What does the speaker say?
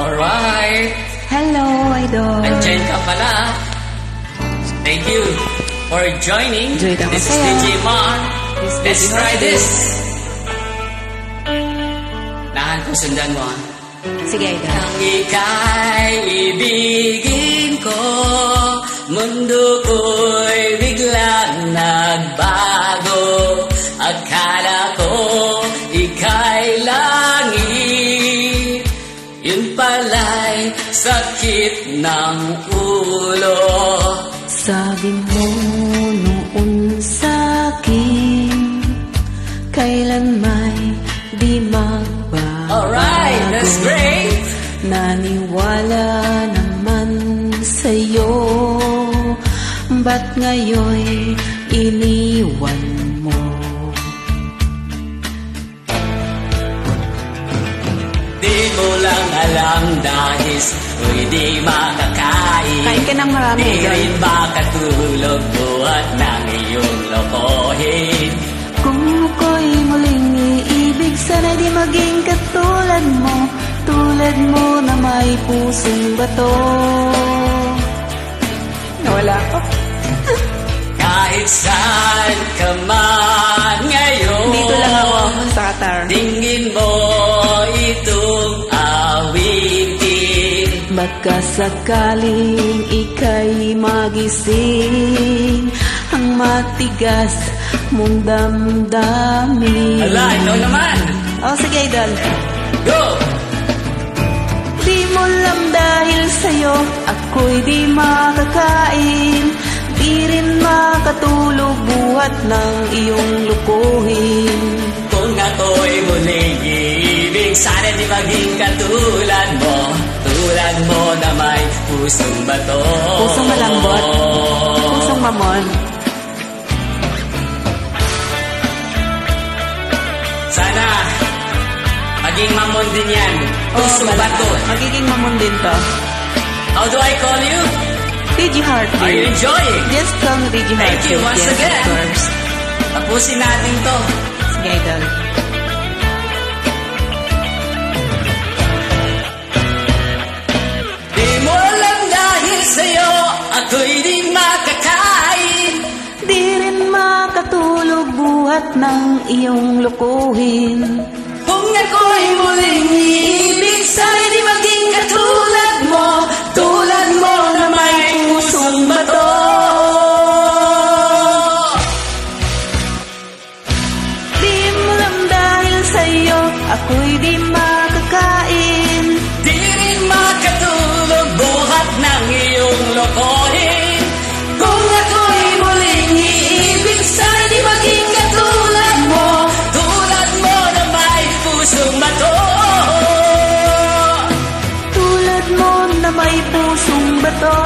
Alright. Hello, Idol. Nandiyan ka pala. Thank you for joining. This is DJ Mar. Let's try this. Nahan ko, sundan mo. Sige, Idol. Nang ika'y ibigin ko, mundo ko'y biglang nagbago. Akala ko ika'y langit, yun pala'y sakit ng ulo. Sabi mo noon sa'kin, kailan may di magbabago. Alright, that's great. Naniwala naman sa'yo, ba't ngayon iniwan mo? Di mo lang alam dahil ko'y di makakain. Kain ka ng marami. Di rin makatulog buhat ng iyong lokohin. Kung ako'y muling iibig, sana di maging katulad mo, tulad mo na may pusong bato. Nawala ko. Kahit saan ka man ngayon, Dito lang ako sa Qatar. tingin mo itong awitin. Baka sakaling ika'y magising, ang matigas mong damdamin. Ala, ikaw naman. Oh, sige, Idol. Go! Di mo lang dahil sa'yo, ako'y di makakain. Di rin makatulog buhat ng iyong lukuhin. Kung ako'y muling iibig, sana di maging katulad mo. Tulad mo na may pusong bato. Pusong malambot, pusong mamon. Sana maging mamon din yan. Pusong bato. Magiging mamon din to. How do I call you? DJ Heartbeat. Are you enjoying? Just call me DJ Heartbeat. Thank you once yes, again. Of course. Tapusin natin to. Sige, Idol. Di mo alam dahil sa'yo, ako'y di makakain. Di rin makatulog buhat ng iyong lukuhin. Kung ako'y muling iibig, sana di maging katulad mo. Tulad mo na may pusong bato. Di mo lang dahil sa'yo, ako'y di makakain. Di rin makatulog buhat ng iyong lokohin. Kung ako'y muling iibig, sana di maging katulad mo. Tulad mo na may pusong bato. Tulad mo na may pusong bato.